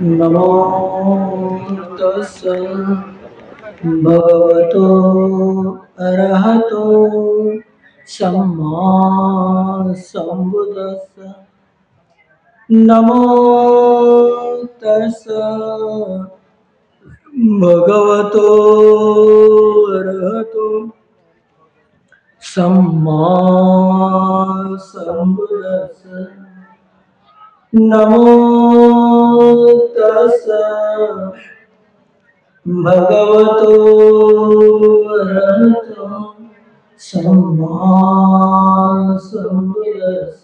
नमो तस्स भगवतो अरहतो सम्मा सम्बुद्दस्स। नमो तस्स भगवतो अरहतो सम्मा सम्बुद्दस्स। नमो तस्स भगवतो अरहतो सम्मा सम्बुद्दस्स।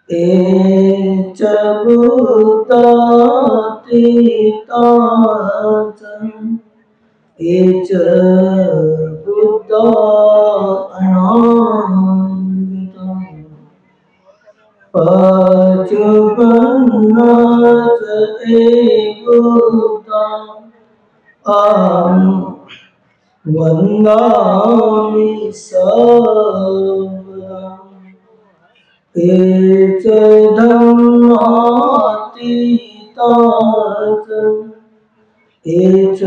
एच भूतातीताच एच बुद्धा अनादितं पचुपन्नच एगोता अहं वन्दामि सर्वदा। एच धम्मातीताच एच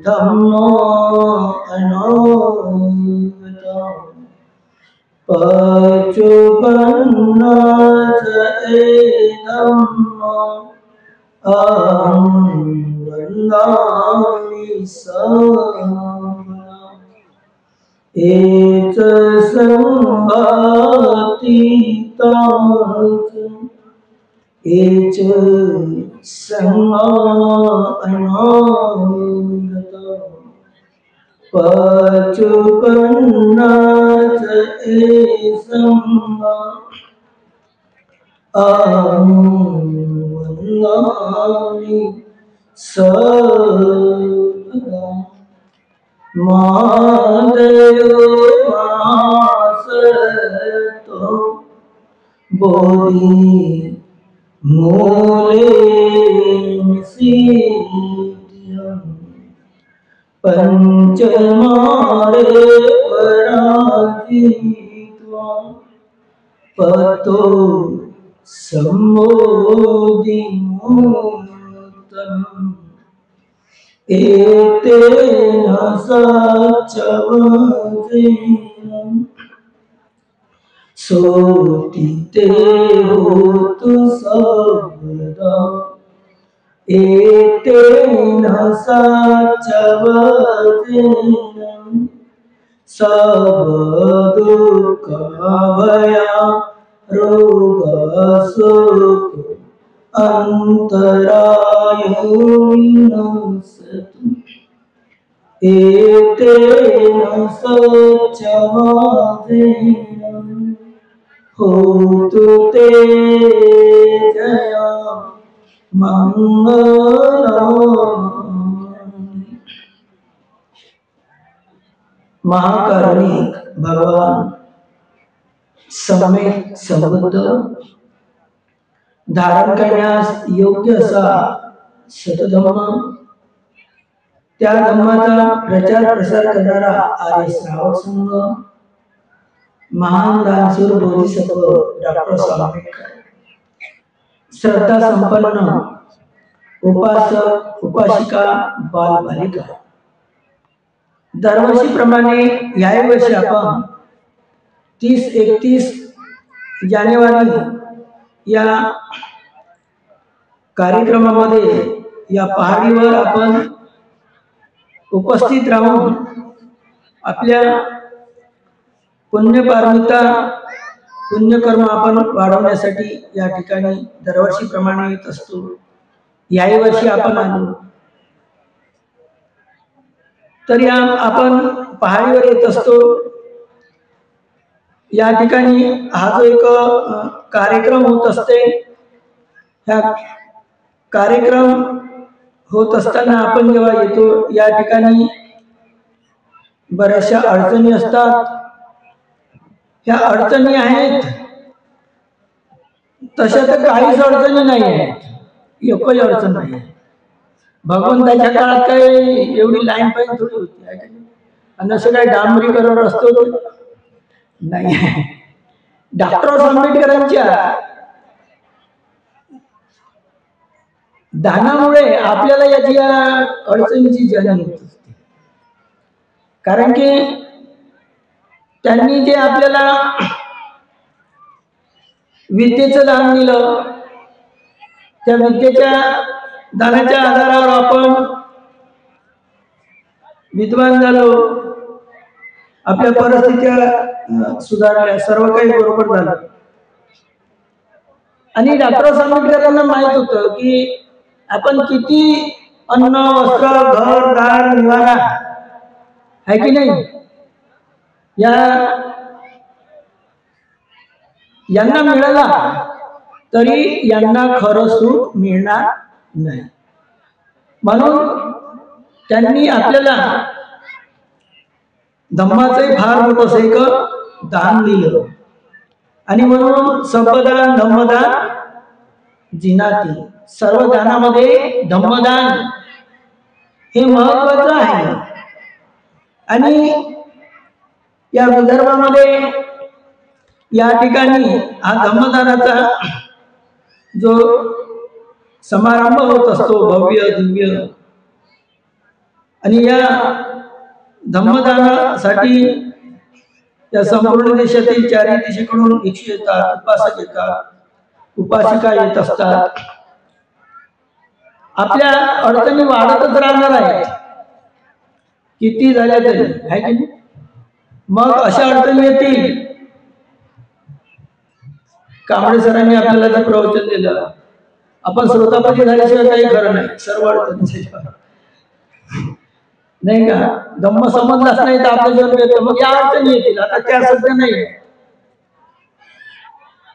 धम्मा अनागता पचुपन्नच धम्मा अहं वन्दामि सर्वदा। एच संघातीताच एच संघा अनागता पचुपन्नच संघा अहं वन्दामि सर्वदा। महादेव महासतो बोधि मूले निषिध्यं पंचमारे पराजित्वा पतो सम्मोदिमूतम्। एतेन सच्चवचेन सोतिते होतु सर्वदा। एतेन सच्चवचेन सब दुःखभया रोगशोक अन्तरायो विनाशतु। एतेन सच्चवचेन होतु ते जया मंगलम्। महाकारुणिक भगवान सम्यक संबुद्ध धारण करण्यास योग्य असा सतधम्म, त्या धम्माचा प्रचार प्रसार करणारा आर्य श्रावक संघ, महान दानशूर बोधिसत्व डॉक्टर स्वामी आंबेडकर, श्रद्धा संपन्न उपासक उपासिका बाल बालिका, दरवर्षीप्रमाणे याही वर्षी आपण 30-31 जानेवारी या कार्यक्रमामध्ये या पहाडीवर आपण उपस्थित राहून आपल्या पुण्यपारमिता पुण्यकर्म आपण वाढवण्यासाठी या ठिकाणी दरवर्षीप्रमाणे येत असतो। याही वर्षी आपण आलो तर या आपण पहाडीवर येत असतो। या ठिकाणी हा जो एक कार्यक्रम होत असते, ह्या कार्यक्रम होत असताना आपण जेव्हा येतो या ठिकाणी बऱ्याचशा अडचणी असतात। ह्या अडचणी आहेत तशा तर काहीच अडचणी नाही आहेत, एकही अडचण नाही। भगवंताच्या काळात काही एवढी लाईन पाहिजे थोडी होती आणि असं काही डांबरीकरण रस्ते नाही। डॉक्टर आंबेडकरांच्या दानामुळे आपल्याला याची अडचणीची जाणीव होत असते. कारण की त्यांनी जे आपल्याला विद्येचं दान दिलं, त्या विद्येच्या दानाच्या आधारावर आपण विद्वान झालो, आपल्या परिस्थित्या सुधारल्या, सर्व काही बरोबर झालं. आणि डॉक्टर आंबेडकरांना माहित होतं की आपण किती अन्न, वस्त्र, घर, दार, निवारा आहे की नाही, यांना मिळाला तरी यांना खरं सुख मिळणार नाही. म्हणून त्यांनी आपल्याला धम्माचे फार मोठं एक दान दिलं. आणि म्हणून संपदान धम्मदान जिनाती, सर्व दानामध्ये धम्मदान हे महत्वाचं आहे. आणि या विदर्भामध्ये या ठिकाणी हा धम्मदानाचा जो समारंभ होत असतो भव्य दिव्य, आणि या धम्मदानासाठी या संपूर्ण देशातील चारही दिशेकडून भिक्षू येतात, उपासक येतात, उपासिका येत असतात. आपल्या अडचणी वाढतच राहणार आहेत किती झाल्या तरी, आहे की नाही. मग अशा अडचणी येतील. कांबळे सरांनी आपल्याला जे प्रवचन दिलं, आपण श्रोतापती झाल्याशिवाय काही खरं नाही, सर्व अडचणी नाही का. धम्म समजलाच नाही तर आपलं जन्म येतो, मग या अडचणी येतील. आता त्या सध्या नाही.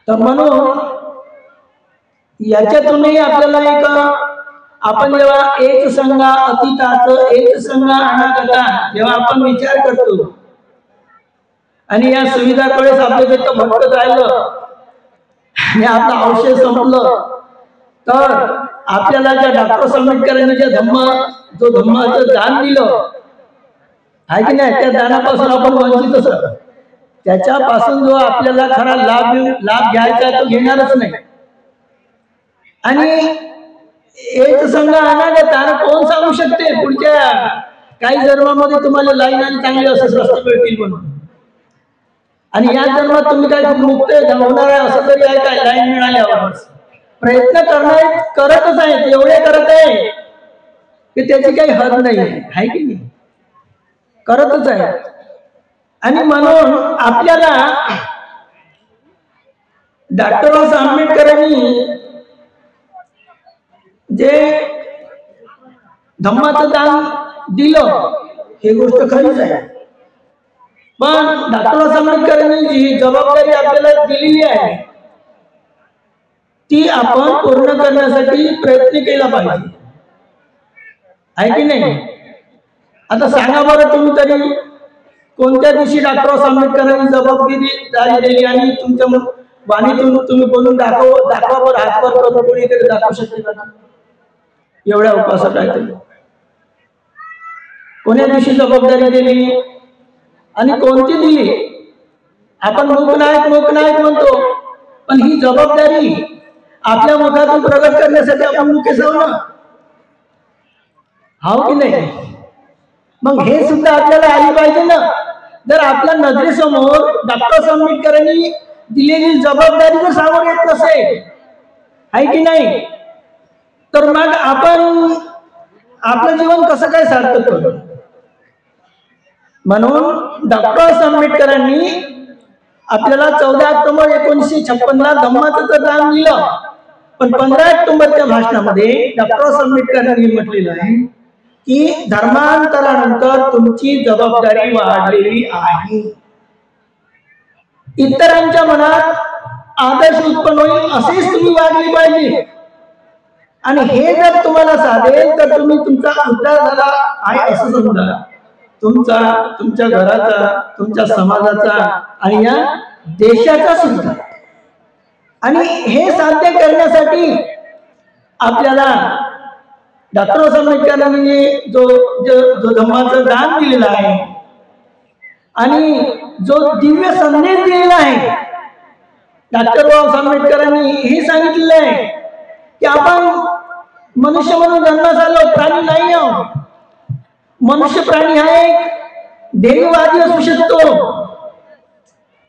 तर म्हणून याच्यातूनही आपल्याला एक, आपण जेव्हा एक संघा अतीताचं एक संघा अनागता जेव्हा आपण विचार करतो आणि या सुविधाकडे आपल्या तिथं भटकत राहिलं आणि आपलं औषध संपलं, तर आपल्याला ज्या डॉक्टर आंबेडकरांनी जे धम्माचं दान दिलं आहे की नाही, त्या दानापासून आपण वंचित असतो. त्याच्यापासून जो आपल्याला खरा लाभ घ्यायचा तो घेणारच नाही. आणि एक संघ अनागता कोण सांगू शकते पुढच्या काही जन्मामध्ये तुम्हाला लाईन आणि चांगले असं रस्ते मिळतील म्हणून. आणि या जन्मात तुम्ही काय मुक्त होणार आहे असं तरी आहे काय, लाईन मिळाल्यावर प्रयत्न करतच आहेत, एवढे करत आहे की त्याची काही हद नाही आहे की नाही, करतच आहे. आणि म्हणून आपल्याला डॉक्टर आंबेडकरांनी जे धम्माचं दान दिलं ही गोष्ट खरीच आहे. पण डॉक्टर आंबेडकरांनी जी जबाबदारी आपल्याला दिलेली आहे ती आपण पूर्ण करण्यासाठी प्रयत्न केला पाहिजे, आहे की नाही. आता सांगा बरं तुम्ही तरी कोणत्या दिवशी डॉक्टर आंबेडकरांनी जबाबदारी दिली आणि तुमच्या वाणीतून तुम्ही बोलून दाखवा बरं, हातवर करून कोणीतरी दाखवू शकते का एवढ्या उपासक आहे तरी. कोण्या दिवशी जबाबदारी दिली आणि कोणती दिली. आपण मूकनायक म्हणतो, पण ही जबाबदारी आपल्या मुखातून प्रगट करण्यासाठी आपण मुखे जाऊ ना, हाव की नाही. मग हे सुद्धा आपल्याला आली पाहिजे ना. जर आपल्या नजरेसमोर डॉक्टर आंबेडकरांनी दिलेली जबाबदारी जर समोर येत नसेल, आहे की नाही, तर मग आपण आपलं जीवन कसं काय सार्थक करू. म्हणून डॉक्टर आंबेडकरांनी आपल्याला 14 ऑक्टोबर 1956 ला धम्माचं दान दिलं. पण 15 ऑक्टोबरच्या भाषणामध्ये डॉक्टर आंबेडकरांनी म्हटलेलं आहे की धर्मांतरानंतर तुमची जबाबदारी वाढलेली आहे. इतरांच्या मनात आदर्श उत्पन्न होईल असेच तुम्ही वागली पाहिजे. आणि हे जर तुम्हाला साधेल तर तुम्ही तुमचा उद्धार झाला आहे असं समजा. तुमच्या घराचा, तुमच्या समाजाचा आणि या देशाचा सुद्धा. आणि हे साध्य करण्यासाठी आपल्याला डॉक्टर आंबेडकरांनी जो धम्माचं दान दिलेलं आहे आणि जो दिव्य संदेश दिलेला आहे, डॉक्टर बाबासाहेब आंबेडकरांनी हे सांगितलेलं आहे की आपण मनुष्य म्हणून जन्मास आलो, प्राणी नाही आहो. मनुष्य प्राणी हा एक ध्येयवादी असू शकतो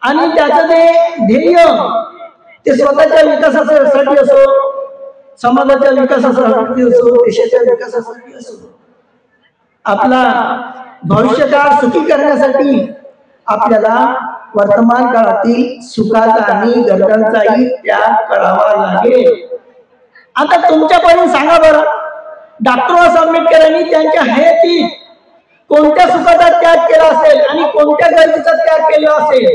आणि त्याचं ते ध्येय ते स्वतःच्या विकासासाठी असो, समाजाच्या विकासासाठी असो, देशाच्या विकासासाठी असो, आपला भविष्यकाळ सुखी करण्यासाठी आपल्याला वर्तमान काळातील सुखाचा आणि गरजांचाही त्याग करावा लागेल. आता तुमच्यापर्यंत सांगा बरं, डॉक्टर आंबेडकरांनी त्यांच्या हयातीत कोणत्या सुखाचा त्याग केला असेल आणि कोणत्या गरजेचा त्याग केला असेल?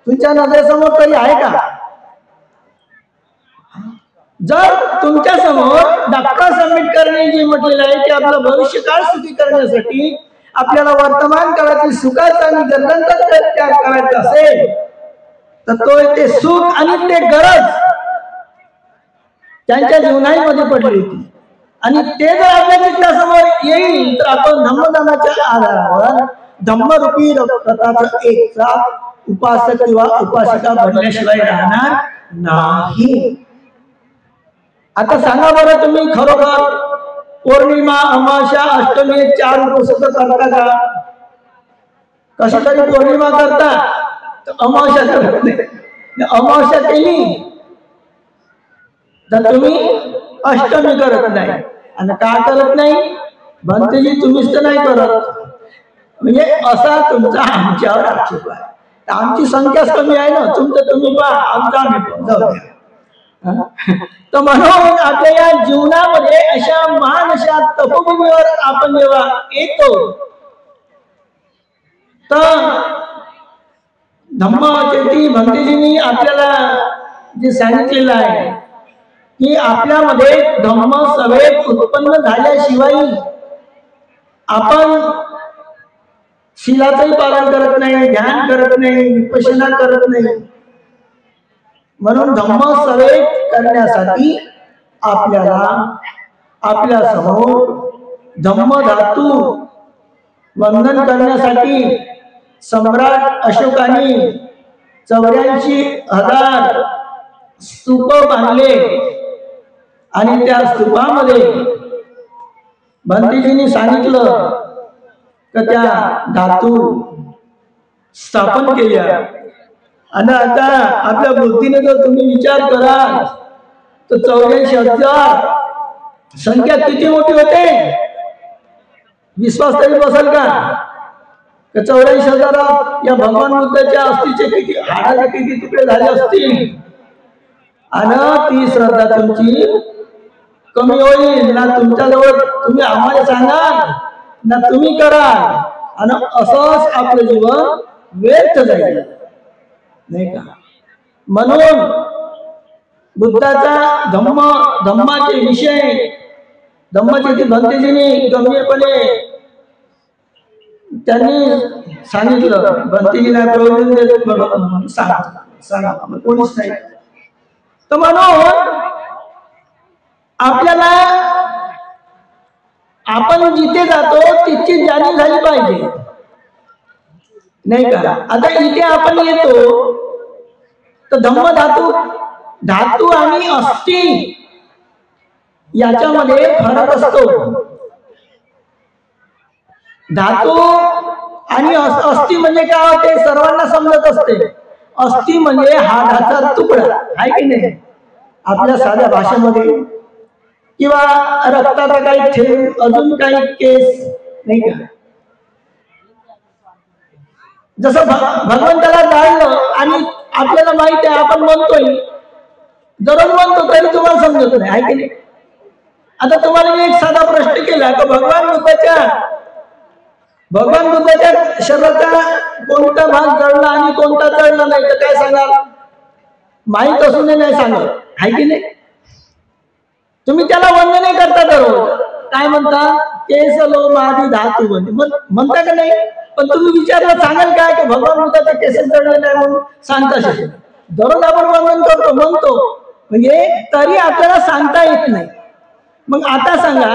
तुमच्या नजरेसमोर तरी आहे का? जर तुमच्या समोर डॉक्टर आंबेडकरांनी जे म्हटलेलं आहे की आपलं भविष्यकाळ सुखी करण्यासाठी आपल्याला वर्तमान काळातील सुखाचा आणि गरजांचा त्याग करायचा असेल तर तो ते सुख आणि ते गरज त्यांच्या जीवनामध्ये पडली होती आणि ते जर आपल्या चित्तासमोर येईल तर आपण धम्मदानाच्या आधारावर धम्मरूपी रथाचा एक चाक उपासक किंवा उपासिका बनल्याशिवाय राहणार नाही. आता सांगा बरं, तुम्ही खरोखर पौर्णिमा, अमावस्या, अष्टमी 4 उपवास करता का? कशी तरी पौर्णिमा करता तर अमावस्या करत नाही, अमावस्या केली तर तुम्ही अष्टमी करत नाही. आणि का करत नाही? भंतेजी तुम्हीच तर नाही करत. म्हणजे असा तुमचा आमच्यावर आक्षेप आहे. आमची संख्याच कमी आहे ना, तुमचं तुम्ही पहा, आमचा आम्ही जाऊ द्या. तर म्हणून आपल्या या जीवनामध्ये अशा महान अशा तपोभूमीवर आपण जेव्हा येतो तर धम्मचेती भंतेजींनी आपल्याला जे सांगितलेलं आहे की आपल्यामध्ये धम्म सवेग उत्पन्न झाल्याशिवाय आपण शीलाचंही पालन करत नाही, ध्यान करत नाही, विपश्यना करत नाही. म्हणून धम्म सवेग करण्यासाठी आपल्याला आपल्या समोर धम्म धातू वंदन करण्यासाठी सम्राट अशोकाने 84,000 स्तूप बांधले आणि त्या स्तूपामध्ये भंतेजींनी सांगितलं की त्या धातू स्थापन केल्या. आणि आता आपल्या बुद्धीने जर तुम्ही विचार कराल तर 84,000 संख्या किती मोठी होते? विश्वास तरी बसेल का? 84,000 या भगवान बुद्धाच्या अस्थिचे किती हाडाचे किती तुकडे झाले असतील आणि ती श्रद्धा तुमची कमी होईल ना. तुमच्याजवळ तुम्ही आम्हाला सांगाल ना तुम्ही कराल आणि असंच आपलं जीवन व्यर्थ जाईल, नाही का? म्हणून बुद्धाचा धम्माचे विषय धम्मचेती भंतेजींनी गंभीरपणे त्यांनी सांगितलं. भंतेजींना प्रवचन देत म्हणून सांगा कोणीच नाही. तर म्हणून आपल्याला आपण जिथे जातो तिची जाणीव झाली पाहिजे, नाही का? आता इथे आपण येतो तर धम्म धातू आणि अस्थि याच्यामध्ये फरक असतो. धातू आणि अस्थि म्हणजे काय होते सर्वांना समजत असते. अस्थि म्हणजे हाडाचा तुकडा आहे की नाही आपल्या साध्या भाषेमध्ये, किंवा रक्ताचा काही थेंब, अजून काही केस, नाही का? जसं भगवंताला जाणलं आणि आपल्याला माहिती आहे, आपण म्हणतोय दररोज म्हणतो तरी तुम्हाला समजत नाही, आहे की नाही? आता तुम्हाला मी एक साधा प्रश्न केला की भगवान बुद्धाच्या शरीराचा कोणता भाग जळला आणि कोणता जळला नाही तर काय सांगाल? माहित असून नाही सांगत, आहे की नाही? तुम्ही त्याला वंदने करता दररोज, काय म्हणता? केस लोम आदी धातू म्हणता का नाही? पण तुम्ही विचारलं सांगाल काय की भगवान बुद्धाचे केस जळले नाही म्हणून सांगता शकत. दररोज आपण वंदन करतो म्हणतो, म्हणजे तरी आपल्याला सांगता येत नाही. मग आता सांगा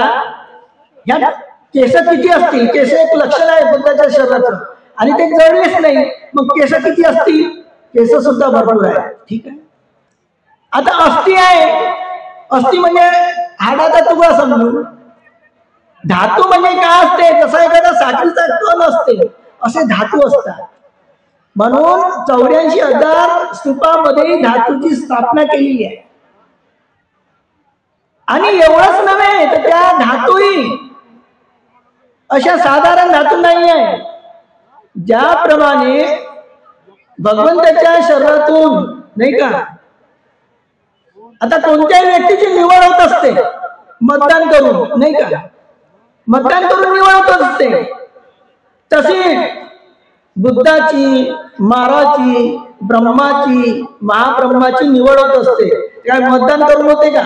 ह्या केस किती असतील? केस एक लक्षण आहे बुद्धाच्या शरीराचं आणि ते जळलेच नाही, मग केस किती असतील? केस सुद्धा भरपूर आहे, ठीक आहे. आता अस्थि आहे, अस्थि म्हणजे हाडाचा तुकडा समजू. धातू म्हणजे काय असते, जसा एखादा साखरेचा कण असते असे धातू असतात. म्हणून 84,000 स्तूपामध्ये धातूची स्थापना केलेली आहे. आणि एवढंच नव्हे तर त्या धातूही अशा साधारण धातू नाही आहे. ज्याप्रमाणे भगवंताच्या शरीरातून नाही का आता कोणत्याही व्यक्तीची निवड होत असते मतदान करून, नाही का, मतदान करून निवड होत असते. तशी बुद्धाची, महाराची, ब्रह्माची, महाब्रह्माची निवड होत असते. काय मतदान करून होते का?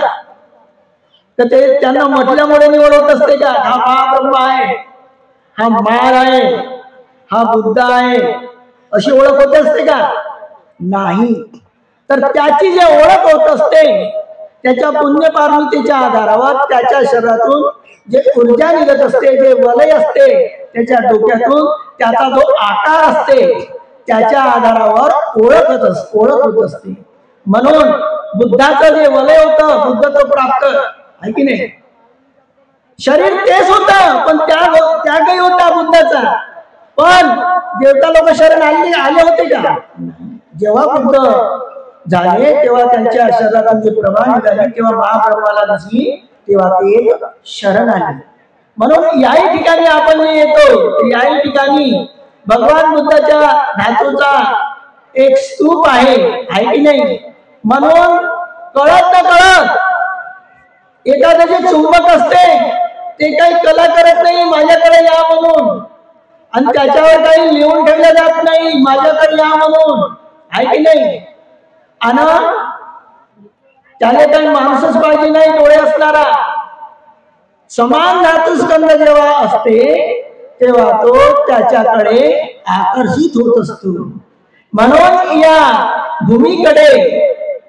तर ते त्यांना म्हटल्यामुळे निवड होत असते का? हा महाब्रह्म आहे, हा मार आहे, हा बुद्ध आहे, अशी ओळख होत असते का? नाही. तर त्याची जे ओळख होत असते त्याच्या पुण्यपारमितेच्या आधारावर त्याच्या शरीरातून जे ऊर्जा निघत असते, जे वलय असते त्याच्या डोक्यातून, त्याचा जो आकार असते त्याच्या आधारावर ओळख होत असते. म्हणून बुद्धाचं जे वलय होतं, बुद्ध तो प्राप्त आहे की नाही, शरीर तेच होतं पण त्यागही होता बुद्धाचा. पण देवता लोक शरण आले होते का? जेव्हा बुद्ध झाले तेव्हा त्यांच्या शरीरातून जे प्रभा निघाली तेव्हा महाब्रह्माला दिसली, तेव्हा ते शरण आले. म्हणून याही ठिकाणी आपण येतो, याही ठिकाणी भगवान बुद्धाच्या धातूचा एक स्तूप आहे की नाही. म्हणून कळत न कळत एखादे जे चुंबक असते ते काही कला करत नाही माझ्याकडे या म्हणून, आणि त्याच्यावर काही लिहून ठेवलं जात नाही माझ्याकडे या म्हणून, आहे की नाही. आणि त्याला काही माणूसच पाहिजे नाही, डोळे असणारा. समान धातुस्कंद जेव्हा असते तेव्हा तो त्याच्याकडे आकर्षित होत असतो. म्हणून या भूमीकडे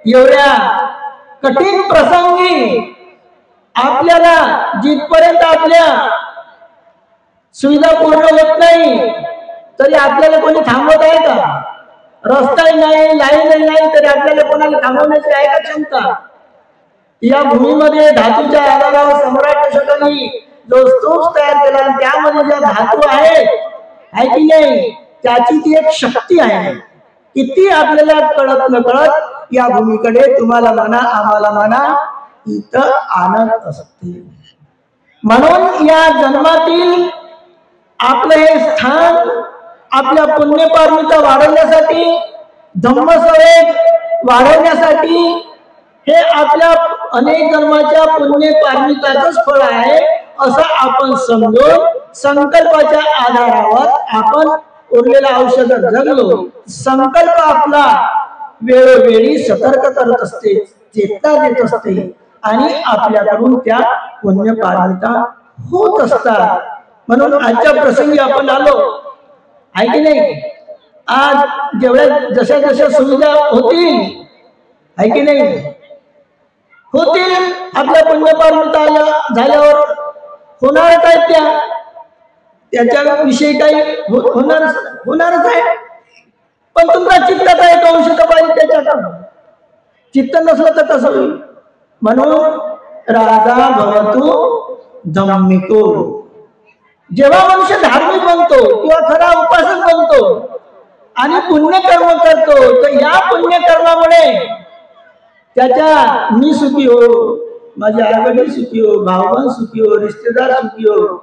एवढ्या कठीण प्रसंगी आपल्याला जिथपर्यंत आपल्या सुविधा पूर्ण होत नाही तरी आपल्याला कोणी थांबवत आहे का? रस्ताही नाही, लाईनही नाही, तरी आपल्याला कोणाला थांबवण्याची आहे का क्षमता? या भूमीमध्ये धातूच्या आधारावर सम्राट अशोकांनी जो स्तूप तयार केला त्यामध्ये ज्या धातू आहे की नाही, त्याची ती एक शक्ती आहे. किती आपल्याला कळत न कळत या भूमीकडे तुम्हाला म्हणा आम्हाला म्हणा इथं आणत असते. म्हणून या जन्मातील आपलं हे स्थान आपल्या पुण्यपारमिता वाढवण्यासाठी, धम्मसंवेग वाढवण्यासाठी, हे आपल्या अनेक जन्माच्या पुण्यपारमिताचंच फळ आहे असं आपण समजून संकल्पाच्या आधारावर आपण उरलेलं औषध जगलो. संकल्प आपला वेळोवेळी सतर्क करत असते, चेतना देत असते आणि आपल्याकडून त्या पुण्यपारमिता होत असतात. म्हणून आजच्या प्रसंगी आपण आलो आहे की नाही. आज जेवढ्या जशा जशा सुविधा होतील आहे की नाही होतील, आपल्या पुण्यपारमिता झाल्यावर होणार काय त्याच्याविषयी काही होणारच आहे. पण तुमचा चित्ताचा एक अंश तर पाहिजे त्याच्याकडं. चित्त नसलं तर कसं होईल. म्हणून राजा भवतु धम्मिको. जेव्हा मनुष्य धार्मिक बनतो किंवा खरा उपासक बनतो आणि पुण्यकर्म करतो तर या पुण्यकर्मामुळे त्याच्या मी सुखी हो, माझे आई-वडील सुखी हो, भावबंद सुखी हो, रिश्तेदार सुखी हो,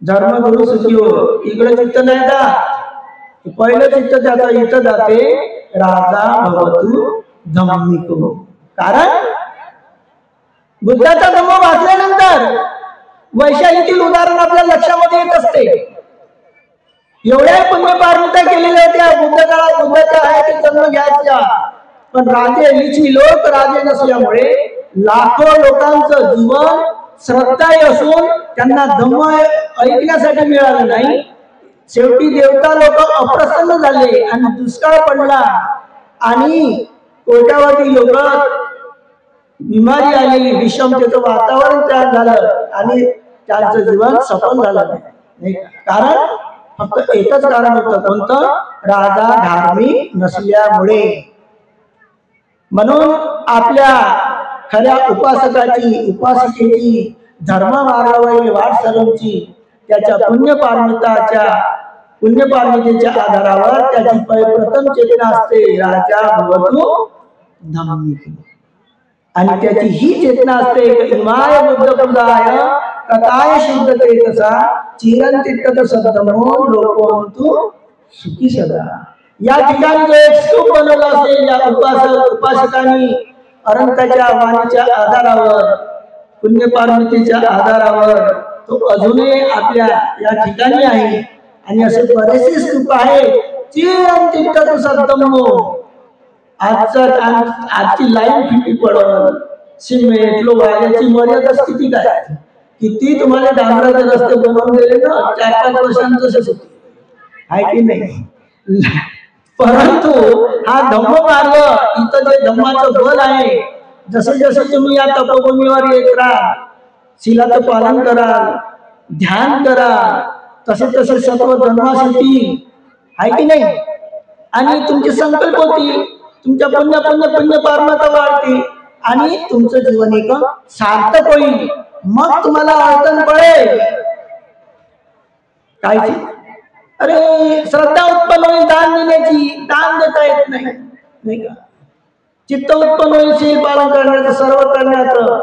धर्मगुरू सुखी हो, इकडे चित्त नाही जात. पहिलं चित्त त्याचं इथं जाते राजा भवतु धम्मिको. कारण बुद्धाचा धम्म वाचल्यानंतर वैशालीतील उदाहरण आपल्या लक्षामध्ये येत असते. एवढ्या पुण्यपारमिता केलेल्या होत्या बुद्ध काळात, बुद्धाच्या हयातीत जन्म घ्यायचा, पण राजे लिच्छवी लोक राजे नसल्यामुळे लाखो लोकांचं जीवन श्रद्धाही असून त्यांना धम्म ऐकण्यासाठी मिळालं नाही. शेवटी देवता लोक अप्रसन्न झाले आणि दुष्काळ पडला आणि कोट्यावधी लोक बिमारी आली, विषमतेचं वातावरण तयार झालं आणि त्यांचं जीवन सफल झालं नाही. कारण फक्त एकच कारण होतं, कोणतं? राजा धार्मिक नसल्यामुळे. म्हणून आपल्या खऱ्या उपासकाची उपासिकेची धर्म मार्गावरील वाटसरूंची त्याच्या पुण्यपारमितेच्या आधारावर त्याची प्रथम चेतना असते राजा भवतु धम्मिके, आणि त्याची ही चेतना असते इमाय बुद्धपुदाय कथाय शुद्धते तसा चिरंतिष्ठत सद्गमो लोकोंतु सुखी सदा। या ठिकाणी जो एक स्तूप बनवला असेल या उपासकांनी अनंताच्या वाणीच्या आधारावर पुण्यपारमितेच्या आधारावर तो अजूनही आपल्या या ठिकाणी आहे, आणि असे बरेचसे स्तूप आहे चिरंतिष्ठत सद्गमो। आजची लाईन फिटी पडल सिमेंट लोहाची मर्यादा स्थिती काय, किती तुम्हाला डांबराचे रस्ते बनवून दिले ना 4-5 वर्षांचं आहे की नाही, परंतु हा धम्म मार्ग इथं जे धम्माचं बल आहे, जसे जसे तुम्ही या तपोभूमीवर येत राहा, शिलाचं पालन कराल, ध्यान कराल, तसे तसे सत्व जन्मासाठी आहे की नाही, आणि तुमचे संकल्प होती, तुमच्या पुण्य पारमिता वाढते आणि तुमचं जीवन एक सार्थक होईल। मग तुम्हाला अडचण पडेल काय, अरे श्रद्धा उत्पन्न होईल दान देण्याची, दान देता येत नाही का, चित्त उत्पन्न होईल शील पालन करण्याचं सर्व करण्याचं,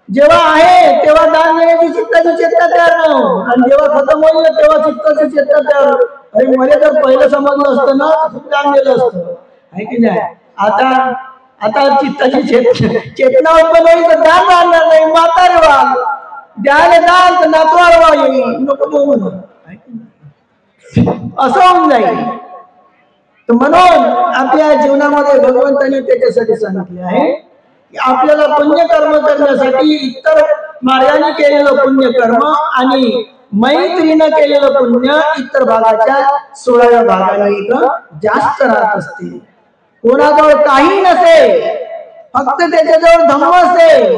जेव्हा आहे तेव्हा दान देण्याची चित्ताची चेतना तयार न, आणि जेव्हा खतम होईल तेव्हा चित्ताची चेतना तयार। अरे मला जर पहिलं समजलं असतं ना दान दिलं असतं आहे की नाही, आता चित्ताची चेतना उत्पन्न होईल तर दान राहणार नाही, म्हातारे व्हाल, द्यायला दान तर नातवाळवा येईल, नको म्हणून असं होऊन जाईल। तर म्हणून आपल्या जीवनामध्ये भगवंतांनी त्याच्यासाठी सांगितले आहे की आपल्याला पुण्यकर्म करण्यासाठी इतर मार्गाने केलेलं पुण्यकर्म आणि मैत्रीनं केलेलं पुण्य इतर भागाच्या 16व्या भागाने जास्त राहत असते। कोणाजवळ काही नसेल, फक्त त्याच्याजवळ धम्म असेल,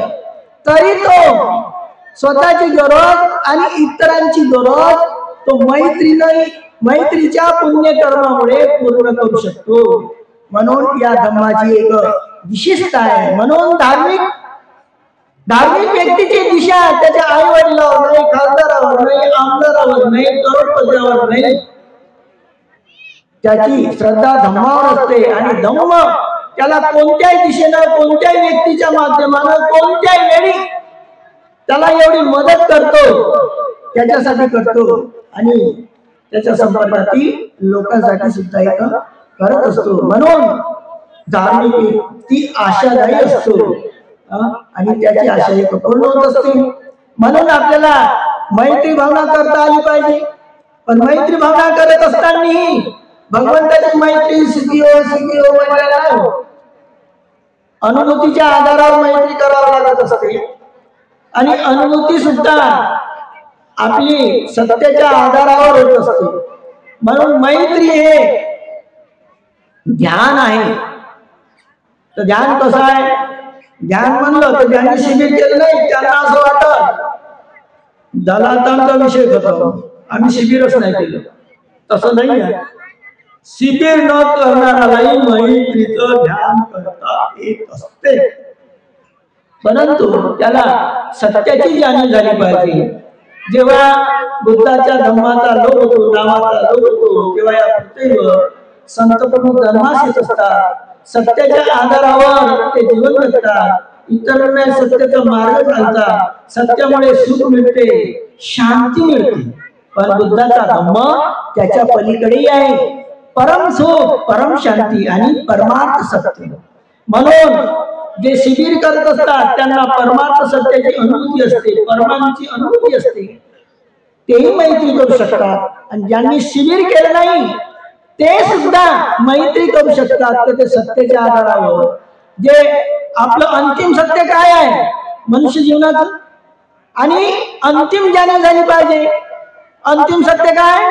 तरी तो स्वतःची गरज आणि इतरांची गरज तो मैत्रीच्या पुण्यकर्मामुळे पूर्ण करू शकतो। म्हणून या धम्माची एक विशेषता आहे। म्हणून धार्मिक व्यक्तीची दिशा त्याच्या आई वडिलांवर नाही, खासदारावर नाही, आमदारावर नाही, करोडपतीवर नाही, त्याची श्रद्धा धम्मावर असते। आणि धम्म त्याला कोणत्याही दिशेनं कोणत्याही व्यक्तीच्या माध्यमानं कोणत्याही वेळी त्याला एवढी मदत करतो, त्याच्यासाठी करतो आणि त्याच्या संपर्कातील लोकांसाठी सुद्धा एक करत असतो। म्हणून धार्मिक व्यक्ती आशादायी असतो आणि त्याची आशा एक पूर्ण होत असते। म्हणून आपल्याला मैत्री भावना करता आली पाहिजे, पण मैत्री भावना करत असतानाही भगवंताची मैत्री सिद्धिओ म्हणलेला अनुभूतीच्या आधारावर मैत्री करावी लागत असते, आणि अनुभूती सुद्धा आपली सत्याच्या आधारावर होत असते। म्हणून मैत्री हे ध्यान आहे। तर ध्यान कसं आहे, ध्यान म्हणलं तर ज्यांनी शिबिर केलं नाही त्यांना असं वाटत दलातांचा विषय खतम, आम्ही शिबिरच नाही केलं, तसं नाही आहे। शिबिर न करणाऱ्यालाही मैत्रीचं ध्यान करता येत असते, परंतु त्याला सत्याची जाणीव झाली पाहिजे। जेव्हा बुद्धाच्या धम्माचा लोप होतो, नामाचा लोप होतो, तेव्हा या पृथ्वीवर संत प्रमुख जन्मास येत असतात, सत्याच्या आधारावर ते जीवन जगतात, इतरांना सत्याचा मार्ग घालतात, सत्यामुळे सुख मिळते, शांती मिळते। पण बुद्धाचा धम्म त्याच्या पलीकडेही आहे, परम सुख, परम शांती आणि परमार्थ सत्य। म्हणून जे शिबिर करत असतात त्यांना परमार्थ सत्याची अनुभूती असते, परमार्थाची अनुभूती असते, तेही मैत्री करू शकतात। आणि ज्यांनी शिबिर केलं नाही ते सुद्धा मैत्री करू शकतात, तर ते सत्याच्या आधारावर जे आपलं अंतिम सत्य काय आहे मनुष्य जीवनाचं, आणि अंतिम जाणीव झाली पाहिजे। अंतिम सत्य काय,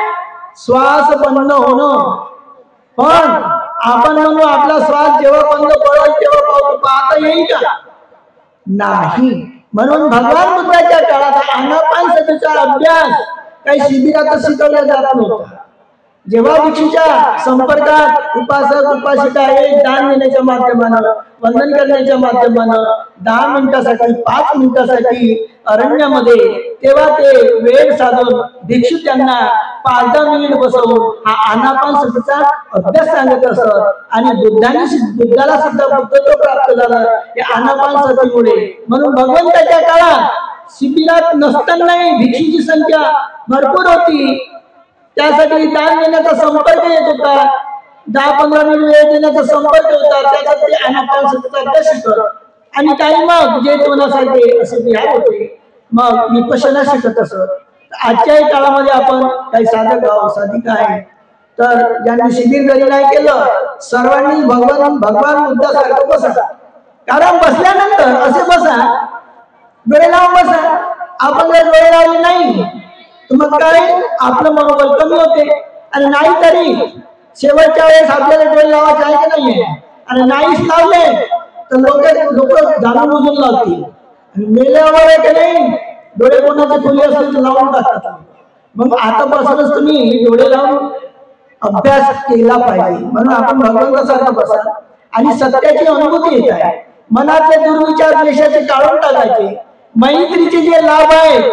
श्वास बंद होणं। पण आपण म्हणू आपला श्वास जेव्हा बंद पडेल तेव्हा पाहता येईल का, नाही। म्हणून भगवान बुद्धाच्या काळात आनापानसतीचा अभ्यास काही शिबिरात शिकवला जात नव्हता, जेव्हा भिक्षूच्या संपर्कात उपासक उपासिका एक दान देण्याच्या माध्यमानं, वंदन करण्याच्या माध्यमानं 10 मिनिटासाठी 5 मिनिटासाठी अरण्यामध्ये, तेव्हा ते वेळ साधून भिक्षू त्यांना 5-10 मिनिट बसवून हा आनापानसतीचा अभ्यास सांगत असत। आणि बुद्धाला सुद्धा बुद्धत्व प्राप्त झालं या आनापानसतीमुळे। म्हणून भगवंताच्या काळात शिबिरात नसतानाही भिक्षूची संख्या भरपूर होती, त्यासाठी दान देण्याचा संपर्क येत होता, 10-15 मिनिट वेळ देण्याचा संपर्क होता, त्यासाठी आनापानसतीचा अभ्यास शिकत। आणि काही मग जे तोनासारखे असे विहार होते, मग विपश्यना शिकत असत। आजच्याही काळामध्ये आपण काही साधक साधिका आहे, तर ज्यांनी शिबिर जरी नाही केलं, सर्वांनी भगवान बुद्धासारखं बसा। कारण बसल्यानंतर असे बसा, डोळे लावून बसा। आपण जर डोळे लावले नाही तर मग काय, आपलं मनोबल कमी होते। आणि नाही तरी शेवटच्या वेळेस आपल्याला डोळे लावायचे आहे की नाहीये, आणि नाहीच लावले तर लोक जाणून बुजून लावतील। आणि मेल्यावर आहे की नाही, डोळे कोणाचे खुले असतील तर लावून टाकतात। मग आतापासूनच तुम्ही डोळे लावून अभ्यास केला पाहिजे। म्हणून आपण भगवंतासारखं बसा आणि सत्याची अनुभूती येत आहे, मनातले दुर्विचार द्वेषाचे काढून टाकायचे, मैत्रीचे जे लाभ आहेत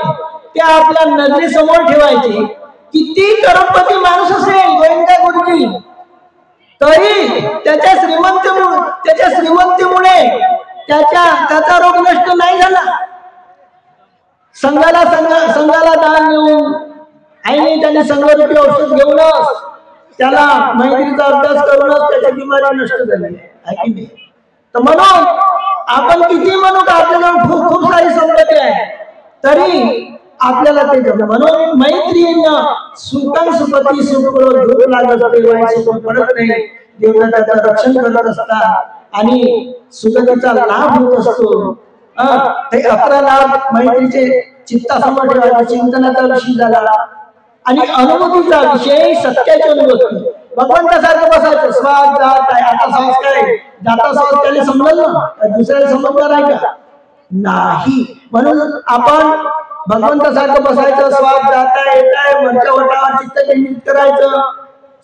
ते आपल्या नजरेसमोर ठेवायचे। किती करोडपती माणूस असेल गोविंदा गुरुजी, तरी त्याच्या श्रीमंतीमुळे त्याचा रोग नष्ट नाही झाला। संघाला दान देऊन आईने त्याने संघरूपी औषध घेऊनच, त्याला मैत्रीचा अभ्यास करूनच त्याची बिमारी नष्ट झाली आहे की नाही। तर म्हणून आपण किती म्हणू का आपल्याला खूप सारी संपत्ती आहे, तरी आपल्याला ते जमलं। म्हणून मैत्रीनं सुखं सुपती सुखरो झोप लागत असते, वाईट सुख पडत नाही, देवता त्याचं रक्षण करत असतात आणि सुगतीचा लाभ होत असतो। ते 11 लाभ मैत्रीचे चित्तासमोर ठेवायचे, चिंतनाचा विषय झाला आणि अनुभूतीचा विषय सत्याची अनुभूती। भगवंतासारखं बसायचं, श्वास जात आहे, आता श्वास काय जाता श्वास त्याला समजलं ना, दुसऱ्याला समजणार आहे का? नाही। म्हणून आपण भगवंतासारखं बसायचं, श्वास जाता येत आहे, वरच्या वटावर चित्त केंद्रित करायचं।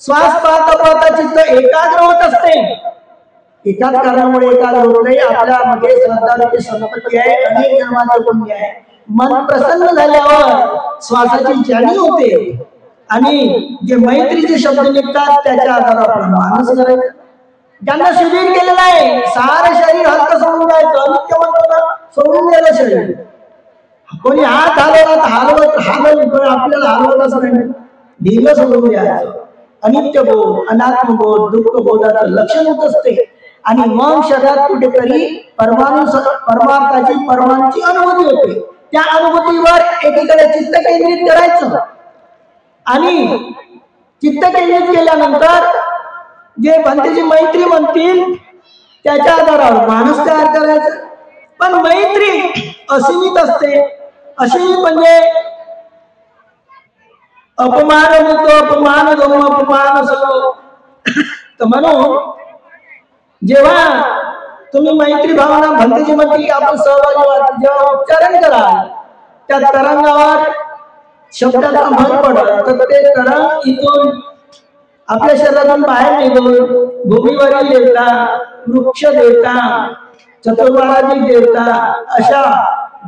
श्वास पाहता पाहता चित्त एकाग्र होत असते। एकाच कारणामुळे एकाग्र होत नाही, आपल्यामध्ये श्रद्धाची संपत्ती आहे, अनेक जन्माचं पुण्य आहे। मन प्रसन्न झाल्यावर श्वासाची जाणीव होते आणि जे मैत्रीचे शब्द निघतात त्याच्या आधारावर आपण मानस करायचं। ज्यांना शिबिर केलेलं आहे, सारं शरीर हलकं सोडून जायचं, अनित्य म्हणतो सोडून गेलं शरीर। कोणी हात हलवला तर आपल्याला हलवलंच नाही, ढिलं सोडून द्यायचं। अनित्य बोध, अनात्म बोध, दुःख बोधाचं लक्षण होत असते। आणि मग शरीरात कुठेतरी परमार्थाची अनुभूती होते। त्या अनुभूतीवर एकीकडे चित्त केंद्रित करायचं आणि चित्त केंद्रित केल्यानंतर जे भंतेची मैत्री म्हणतील त्याच्या आधारावर माणूस तयार करायचा। पण मैत्री असीमित असते। असीमित म्हणजे अपमान मुक्त, अपमान गम, अपमान सलो। तर म्हणून जेव्हा तुम्ही मैत्री भावना भंतेची मैत्री आपण सहभागी व्हाल, जेव्हा उच्चारण कराल त्या तरंगावर शब्दाचा भर पडत, तर ते तरंग इथून आपल्या शरीरातून बाहेर निघून भूमीवरील देवता, वृक्ष देवता, चतुर्बाराची देवता अशा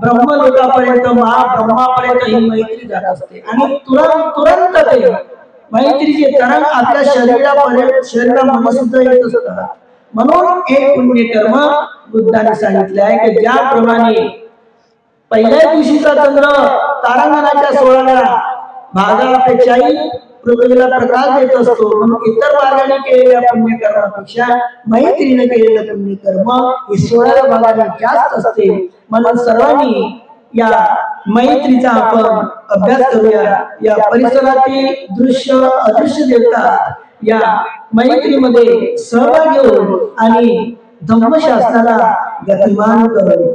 ब्रह्मलोकापर्यंत, महाब्रह्मापर्यंत ही मैत्री जात असते। आणि तुरंत ते मैत्रीचे तरंग आपल्या शरीरामध्ये सुद्धा येत असतात। म्हणून एक पुण्यकर्म बुद्धाने सांगितले आहे की ज्याप्रमाणे पहिल्या दिवशीचा चंद्र तारांगणाच्या 16व्या भागापेक्षाही पृथ्वीला प्रकाश देत असतो, म्हणून इतर मार्गाने केलेल्या पुण्यकर्मापेक्षा मैत्रीने केलेलं पुण्यकर्म हे 16व्या भागाने जास्त असते। म्हणून सर्वांनी या मैत्रीचा आपण अभ्यास करूया। या परिसरातील दृश्य अदृश्य देवता या मैत्रीमध्ये सहभागी होऊ आणि धम्मशास्त्राला गतिमान करू।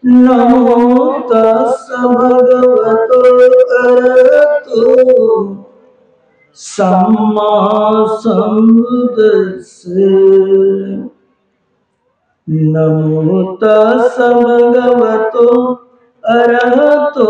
नमो तस् भगवतो अरहतो सम्मा सम्बुद्धस्से। नमो तस् भगवतो अरहतो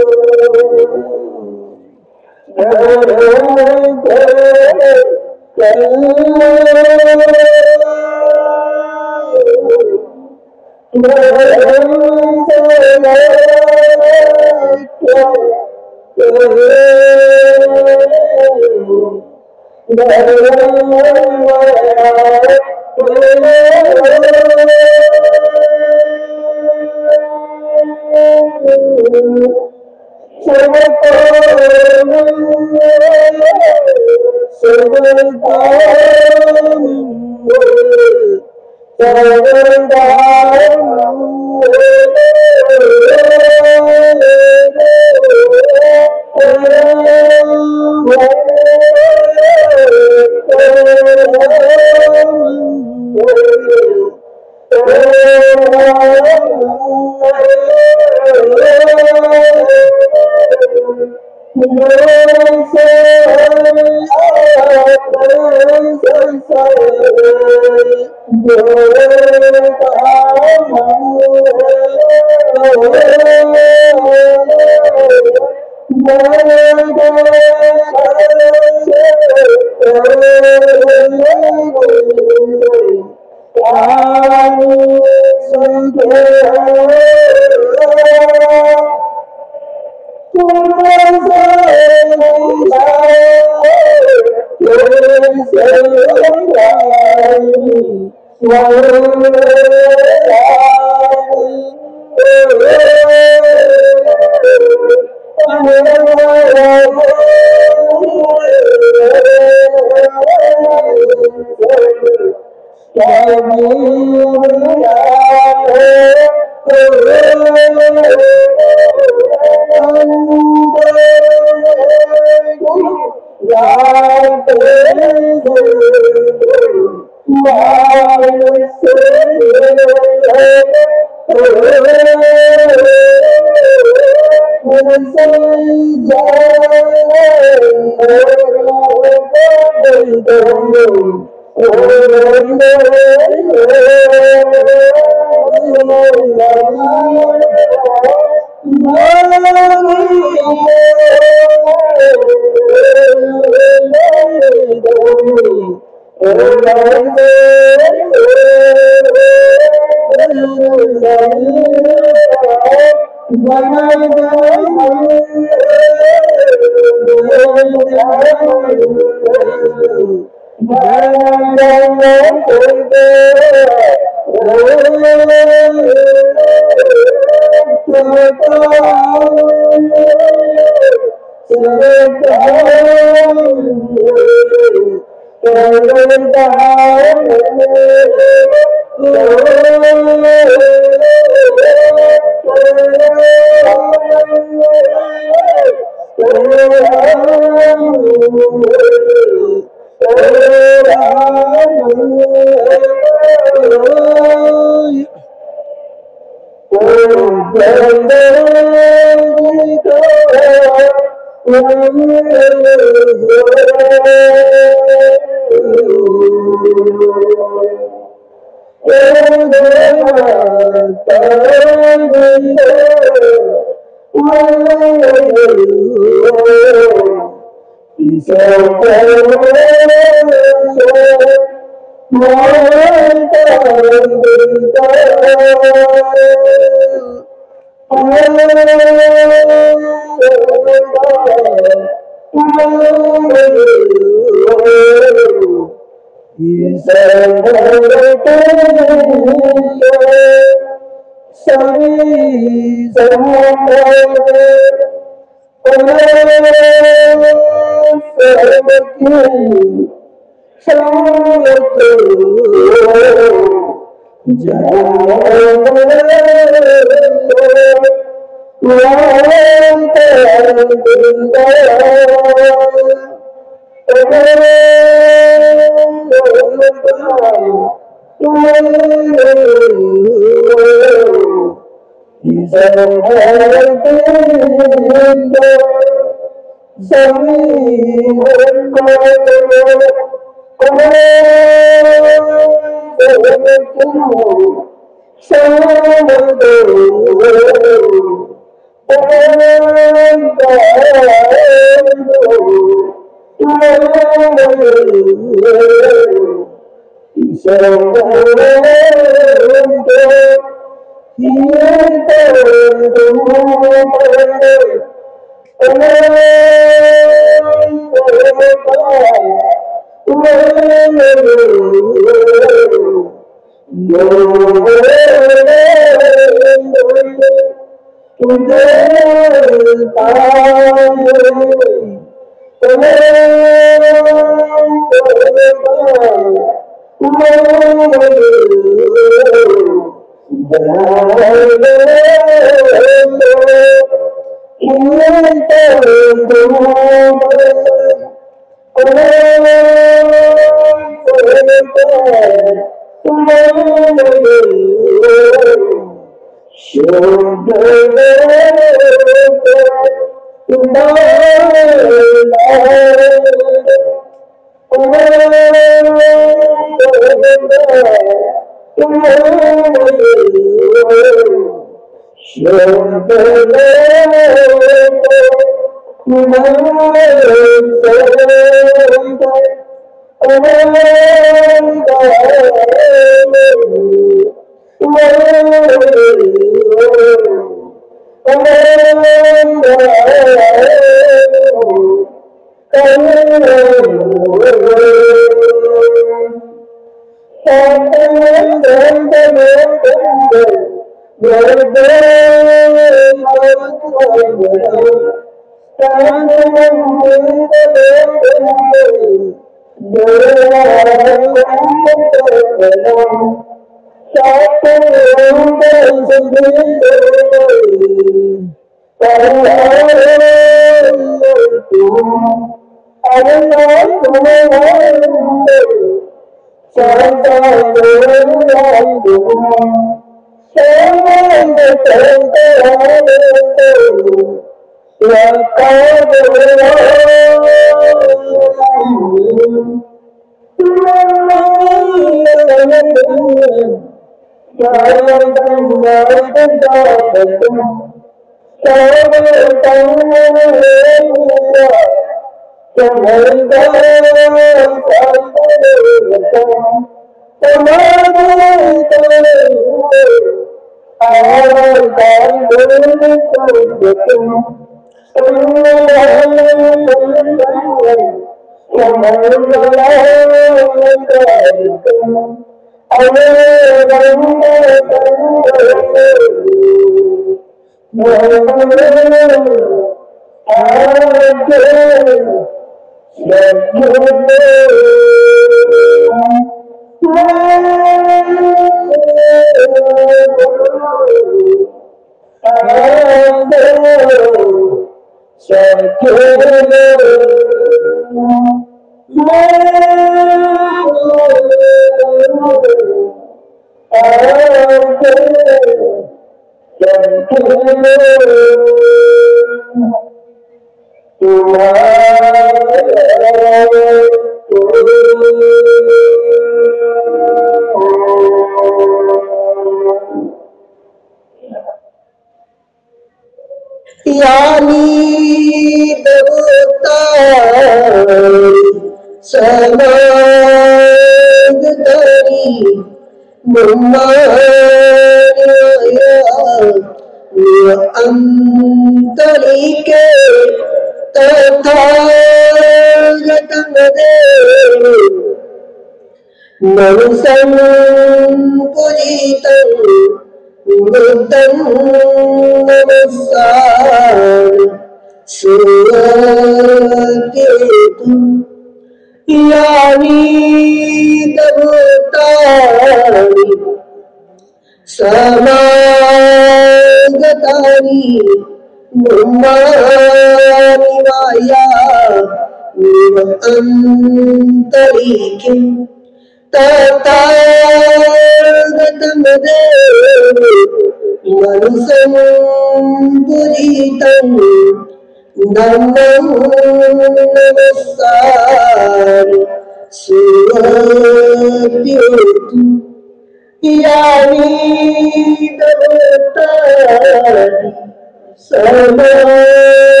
समागतानि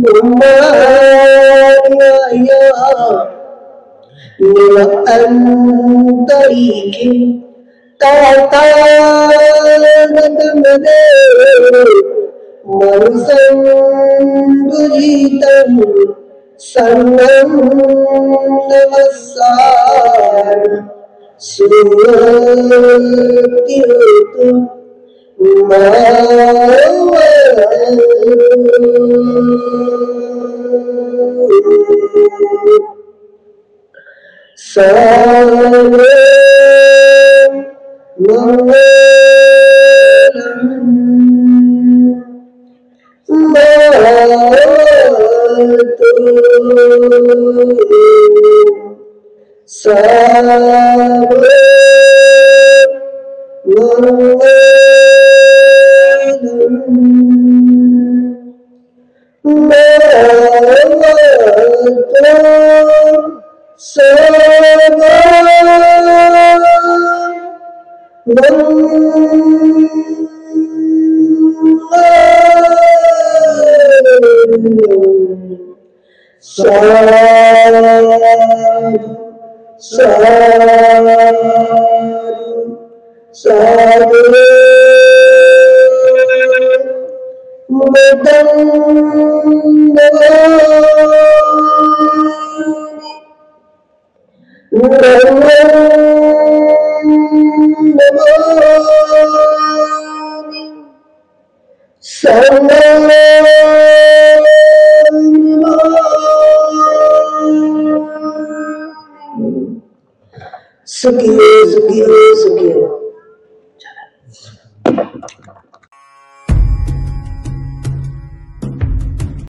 ब्रह्माण्या निव अंतरिके तातागतमदे मनुसंगुजितं संगं नमस्कार सुरतिरुतु सारे सुखियो सुखियो सुखियो।